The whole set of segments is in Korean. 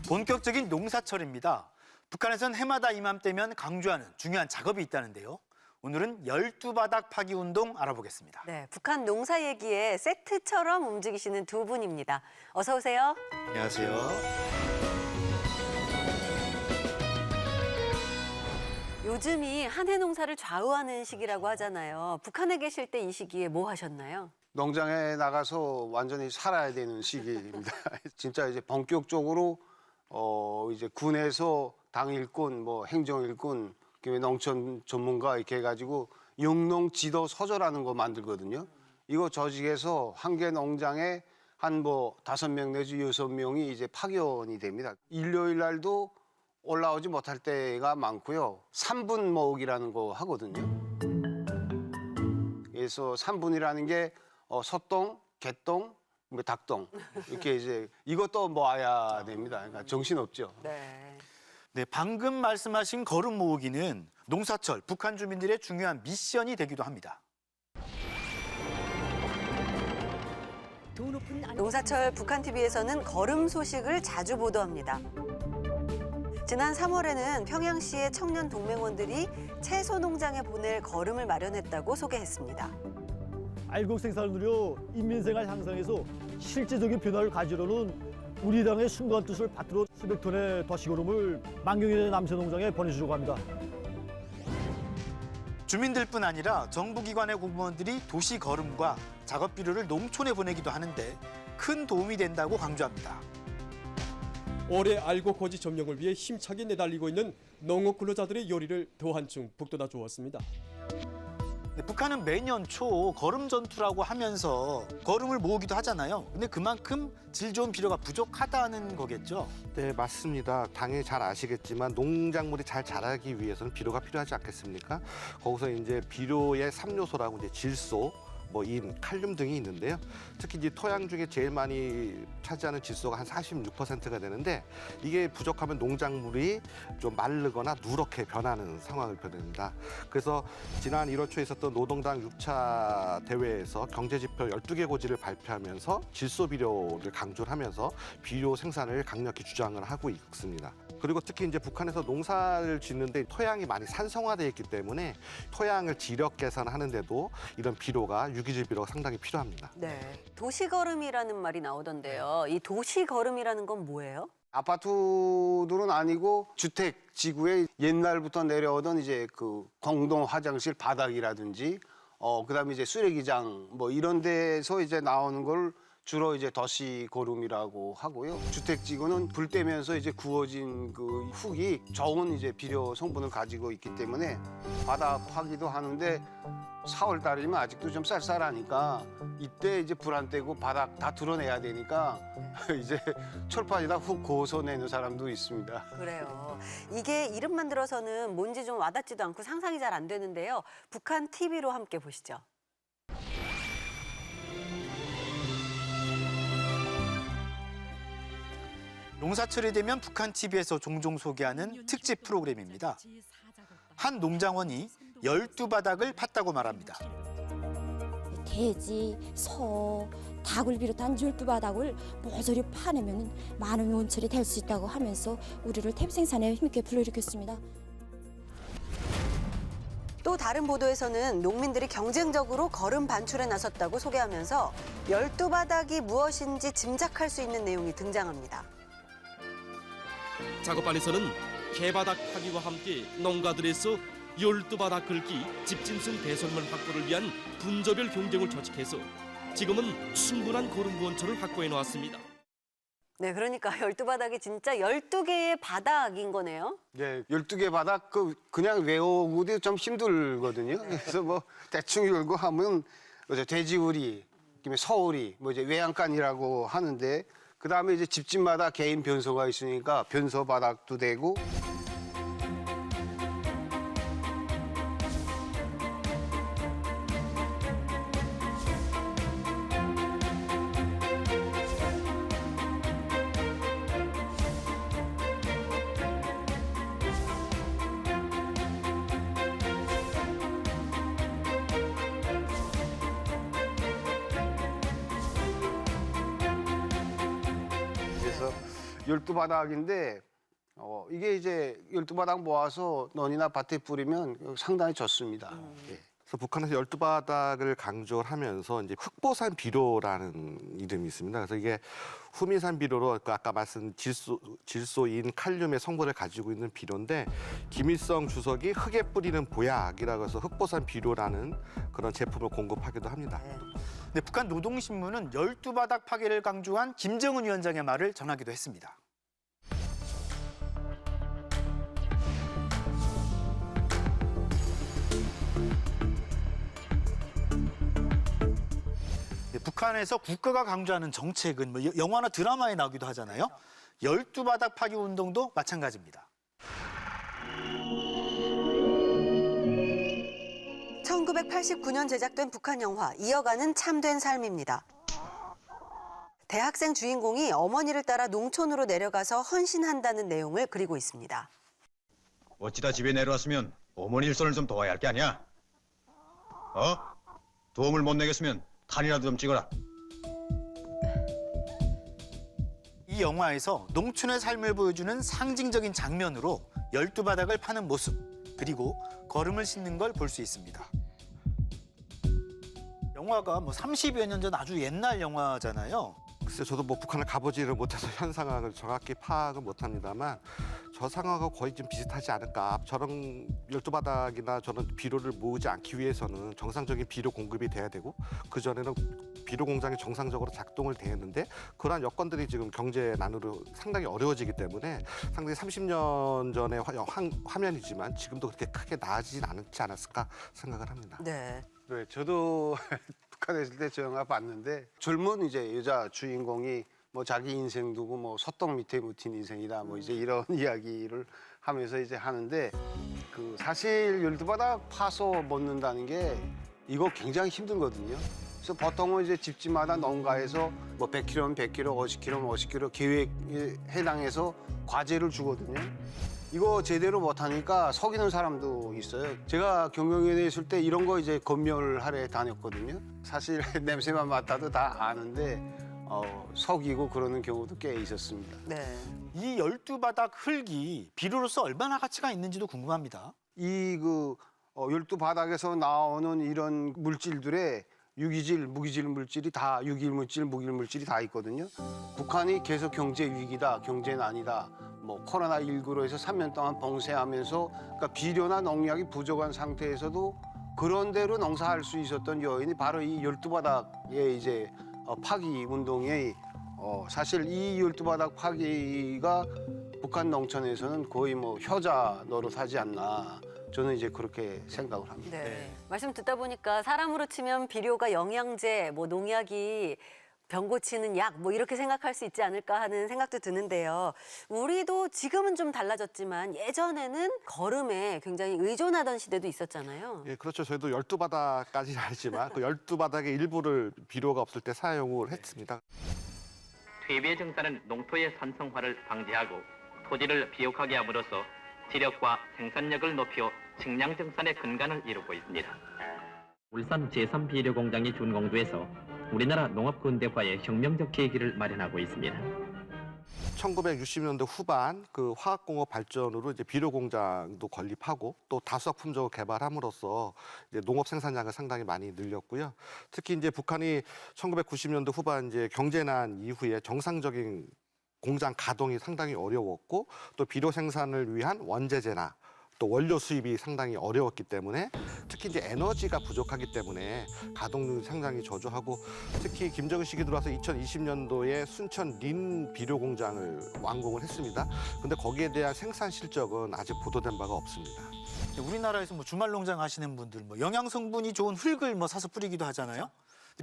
본격적인 농사철입니다. 북한에선 해마다 이맘때면 강조하는 중요한 작업이 있다는데요. 오늘은 12바닥 파기 운동 알아보겠습니다. 네, 북한 농사 얘기에 세트처럼 움직이시는 두 분입니다. 어서 오세요. 안녕하세요. 요즘이 한 해 농사를 좌우하는 시기라고 하잖아요. 북한에 계실 때 이 시기에 뭐 하셨나요? 농장에 나가서 완전히 살아야 되는 시기입니다. 진짜 이제 본격적으로 이제 군에서 당일꾼, 뭐 행정일꾼, 농촌 전문가 이렇게 해가지고 영농 지도 서적이라는 거 만들거든요. 이거 조직해서 한 개 농장에 한 뭐 5명 내지 6명이 이제 파견이 됩니다. 일요일 날도 올라오지 못할 때가 많고요. 3분 모으기라는 거 하거든요. 그래서 3분이라는 게 소똥, 개똥, 닭똥 이렇게 이제 이것도 모아야 됩니다. 그러니까 정신없죠. 네, 방금 말씀하신 거름 모으기는 농사철 북한 주민들의 중요한 미션이 되기도 합니다. 농사철 북한 TV에서는 거름 소식을 자주 보도합니다. 지난 3월에는 평양시의 청년 동맹원들이 채소 농장에 보낼 거름을 마련했다고 소개했습니다. 알곡 생산을 누려 인민생활 향상에서 실제적인 변화를 가지려는 우리 당의 순간 뜻을 받들어 수백 톤의 도시거름을 만경의 남새농장에 보내주려고 합니다. 주민들뿐 아니라 정부기관의 공무원들이 도시 거름과 작업 비료를 농촌에 보내기도 하는데 큰 도움이 된다고 강조합니다. 올해 알곡 고지 점령을 위해 힘차게 내달리고 있는 농업 근로자들의 요리를 더 한층 북돋아 주었습니다. 네, 북한은 매년 초 거름 전투라고 하면서 거름을 모으기도 하잖아요. 근데 그만큼 질 좋은 비료가 부족하다는 거겠죠? 네, 맞습니다. 당연히 잘 아시겠지만 농작물이 잘 자라기 위해서는 비료가 필요하지 않겠습니까? 거기서 이제 비료의 3요소라고 이제 질소, 인, 칼륨 등이 있는데요. 특히 이제 토양 중에 제일 많이 차지하는 질소가 한 46%가 되는데 이게 부족하면 농작물이 좀 마르거나 누렇게 변하는 상황을 보냅니다. 그래서 지난 1월 초에 있었던 노동당 6차 대회에서 경제지표 12개 고지를 발표하면서 질소 비료를 강조를 하면서 비료 생산을 강력히 주장을 하고 있습니다. 그리고 특히 이제 북한에서 농사를 짓는데 토양이 많이 산성화되어 있기 때문에 토양을 지력 개선하는데도 이런 비료가 유기질 비료가 상당히 필요합니다. 네, 도시거름이라는 말이 나오던데요. 이 도시거름이라는 건 뭐예요? 아파트들은 아니고 주택 지구에 옛날부터 내려오던 이제 그 공동 화장실 바닥이라든지 그다음에 이제 쓰레기장 이런 데서 이제 나오는 걸 주로 이제 도시거름이라고 하고요. 주택지구는 불 떼면서 이제 구워진 그 흙이 좋은 이제 비료 성분을 가지고 있기 때문에 바닥 파기도 하는데 4월 달이면 아직도 좀 쌀쌀하니까 이때 이제 불 안 떼고 바닥 다 드러내야 되니까 이제 철판에다 훅 고서 내는 사람도 있습니다. 그래요. 이게 이름만 들어서는 뭔지 좀 와닿지도 않고 상상이 잘 안 되는데요. 북한 TV로 함께 보시죠. 농사철이 되면 북한 TV에서 종종 소개하는 특집 프로그램입니다. 한 농장원이 12바닥을 팠다고 말합니다. 돼지, 소, 닭을 비롯한 12바닥을 모조리 파내면 많은 원철이 될 수 있다고 하면서 우리를 탭 생산에 힘있게 불러일으켰습니다. 또 다른 보도에서는 농민들이 경쟁적으로 거름 반출에 나섰다고 소개하면서 12바닥이 무엇인지 짐작할 수 있는 내용이 등장합니다. 작업반에서는 개바닥 파기와 함께 농가들에서 12바닥 긁기, 집짐승 배설물 확보를 위한 분조별 경쟁을 조직해서 지금은 충분한 거름 원초를 확보해 놓았습니다. 네, 그러니까 12바닥이 진짜 12개의 바닥인 거네요. 네, 12개 바닥 그냥 외우기도 좀 힘들거든요. 그래서 대충 열고 하면 이제 돼지우리, 소우리, 이제 외양간이라고 하는데 그다음에 이제 집집마다 개인 변소가 있으니까 변소 바닥도 되고 12바닥인데 이게 이제 12바닥 모아서 논이나 밭에 뿌리면 상당히 좋습니다. 예. 그래서 북한에서 12바닥을 강조를 하면서 이제 흑보산 비료라는 이름이 있습니다. 그래서 이게 후미산 비료로 아까 말씀 질소인 칼륨의 성분을 가지고 있는 비료인데 김일성 주석이 흙에 뿌리는 보약이라고 해서 흑보산 비료라는 그런 제품을 공급하기도 합니다. 근데 북한 노동신문은 12바닥 파괴를 강조한 김정은 위원장의 말을 전하기도 했습니다. 북한에서 국가가 강조하는 정책은 뭐 영화나 드라마에 나오기도 하잖아요. 12바닥 파괴 운동도 마찬가지입니다. 1989년 제작된 북한 영화 이어가는 참된 삶입니다. 대학생 주인공이 어머니를 따라 농촌으로 내려가서 헌신한다는 내용을 그리고 있습니다. 어찌다 집에 내려왔으면 어머니 일손을 좀 도와야 할 게 아니야? 도움을 못 내겠으면 탄이라도 좀 찍어라. 이 영화에서 농촌의 삶을 보여주는 상징적인 장면으로 12바닥을 파는 모습, 그리고 걸음을 싣는 걸 볼 수 있습니다. 영화가 뭐 30여 년 전 아주 옛날 영화잖아요. 글쎄 저도 뭐 북한을 가보지를 못해서 현 상황을 정확히 파악은 못합니다만 저 상황하고 거의 좀 비슷하지 않을까. 저런 12바닥이나 저런 비료를 모으지 않기 위해서는 정상적인 비료 공급이 돼야 되고 그전에는 비료 공장이 정상적으로 작동을 되었는데 그러한 여건들이 지금 경제난으로 상당히 어려워지기 때문에 상당히 30년 전의 화면이지만 지금도 그렇게 크게 나아지진 않지 않았을까 생각을 합니다. 네. 네, 저도 북한에 있을 때 저 영화 봤는데 젊은 이제 여자 주인공이 뭐 자기 인생 두고 뭐 소똥 밑에 묻힌 인생이다 뭐 이제 이런 이야기를 하면서 이제 하는데 그 사실 12바닥 파서 먹는다는 게 이거 굉장히 힘들거든요. 그래서 보통은 이제 집집마다 농가에서 뭐 100kg면 100kg, 50kg면 50kg 계획에 해당해서 과제를 주거든요. 이거 제대로 못하니까 속이는 사람도 있어요. 제가 경영위원회에 있을 때 이런 거 이제 검열하러 다녔거든요. 사실 냄새만 맡아도 다 아는데 속이고 그러는 경우도 꽤 있었습니다. 네. 이 12바닥 흙이 비료로서 얼마나 가치가 있는지도 궁금합니다. 이 12바닥에서 나오는 이런 물질들의 유기질, 무기질 물질이 다 유기질 물질, 무기질 물질이 다 있거든요. 북한이 계속 경제 위기다, 경제난이다. 뭐 코로나19로 해서 3년 동안 봉쇄하면서 그러니까 비료나 농약이 부족한 상태에서도 그런 대로 농사할 수 있었던 요인이 바로 이 12바닥의 이제 파기 운동의 사실 이 12바닥 파기가 북한 농촌에서는 거의 뭐 효자 노릇하지 않나 저는 이제 그렇게 생각을 합니다. 네. 말씀 듣다 보니까 사람으로 치면 비료가 영양제, 뭐 농약이 병 고치는 약, 뭐 이렇게 생각할 수 있지 않을까 하는 생각도 드는데요. 우리도 지금은 좀 달라졌지만 예전에는 걸음에 굉장히 의존하던 시대도 있었잖아요. 예, 그렇죠. 저희도 12바닥까지는 아니지만 그 12바닥의 일부를 비료가 없을 때 사용을 했습니다. 퇴비의 증산은 농토의 산성화를 방지하고 토지를 비옥하게 함으로써 지력과 생산력을 높여 식량 증산의 근간을 이루고 있습니다. 울산 제3비료공장이 준공도에서 우리나라 농업근대화의 혁명적 계기를 마련하고 있습니다. 1960년대 후반 그 화학공업 발전으로 이제 비료 공장도 건립하고 또 다수학 품종을 개발함으로써 이제 농업 생산량을 상당히 많이 늘렸고요. 특히 이제 북한이 1990년대 후반 이제 경제난 이후에 정상적인 공장 가동이 상당히 어려웠고 또 비료 생산을 위한 원재재나 또 원료 수입이 상당히 어려웠기 때문에 특히 이제 에너지가 부족하기 때문에 가동률이 상당히 저조하고 특히 김정은 시기 들어와서 2020년도에 순천 린 비료 공장을 완공을 했습니다. 근데 거기에 대한 생산 실적은 아직 보도된 바가 없습니다. 우리나라에서 뭐 주말 농장 하시는 분들 뭐 영양 성분이 좋은 흙을 뭐 사서 뿌리기도 하잖아요.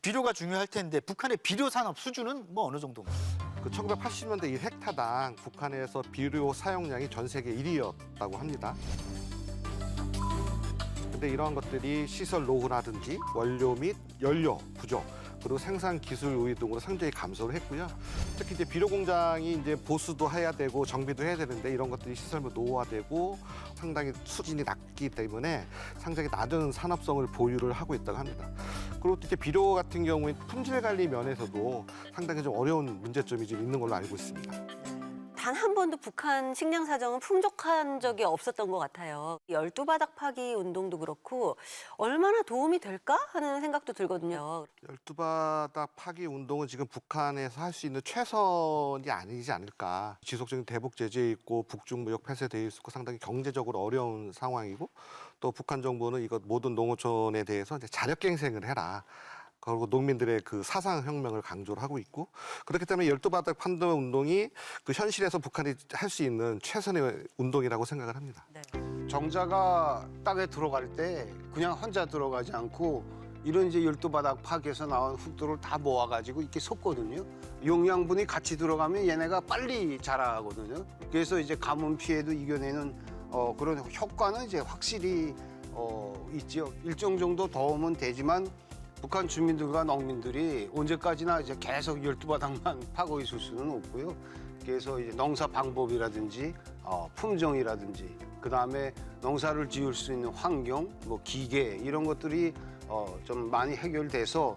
비료가 중요할 텐데 북한의 비료 산업 수준은 뭐 어느 정도인가요? 그 1980년대 1헥타당 북한에서 비료 사용량이 전 세계 1위였다고 합니다. 근데 이러한 것들이 시설 노후라든지 원료 및 연료 부족 그리고 생산 기술 우위 등으로 상당히 감소를 했고요. 특히 이제 비료 공장이 이제 보수도 해야 되고 정비도 해야 되는데 이런 것들이 시설 노후화되고 상당히 수준이 낮기 때문에 상당히 낮은 산업성을 보유를 하고 있다고 합니다. 그리고 이제 비료 같은 경우에 품질 관리 면에서도 상당히 좀 어려운 문제점이 좀 있는 걸로 알고 있습니다. 단 한 번도 북한 식량 사정은 풍족한 적이 없었던 것 같아요. 12바닥 파기 운동도 그렇고 얼마나 도움이 될까 하는 생각도 들거든요. 12바닥 파기 운동은 지금 북한에서 할 수 있는 최선이 아니지 않을까. 지속적인 대북 제재에 있고 북중무역 폐쇄되어 있고 상당히 경제적으로 어려운 상황이고 또 북한 정부는 이것 모든 농어촌에 대해서 이제 자력갱생을 해라. 그리고 농민들의 그 사상혁명을 강조를 하고 있고 그렇기 때문에 12바닥 판도 운동이 그 현실에서 북한이 할 수 있는 최선의 운동이라고 생각을 합니다. 네. 정자가 땅에 들어갈 때 그냥 혼자 들어가지 않고 이런 이제 12바닥 파기에서 나온 흙들을 다 모아가지고 이렇게 섞거든요. 영양분이 같이 들어가면 얘네가 빨리 자라거든요. 그래서 이제 가뭄 피해도 이겨내는 그런 효과는 이제 확실히 있죠. 일정 정도 더우면 되지만 북한 주민들과 농민들이 언제까지나 이제 계속 12바닥만 파고 있을 수는 없고요. 그래서 이제 농사 방법이라든지 품종이라든지 그다음에 농사를 지을 수 있는 환경, 뭐 기계 이런 것들이 좀 많이 해결돼서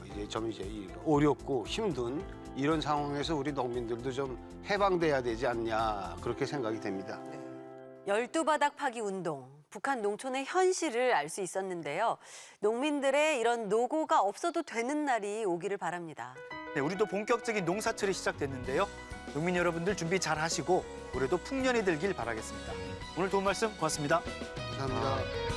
이제 좀 이제 어렵고 힘든 이런 상황에서 우리 농민들도 좀 해방돼야 되지 않냐 그렇게 생각이 됩니다. 12바닥 파기 운동, 북한 농촌의 현실을 알 수 있었는데요. 농민들의 이런 노고가 없어도 되는 날이 오기를 바랍니다. 네, 우리도 본격적인 농사철이 시작됐는데요. 농민 여러분들 준비 잘 하시고 올해도 풍년이 들길 바라겠습니다. 오늘 도움 말씀 고맙습니다. 감사합니다.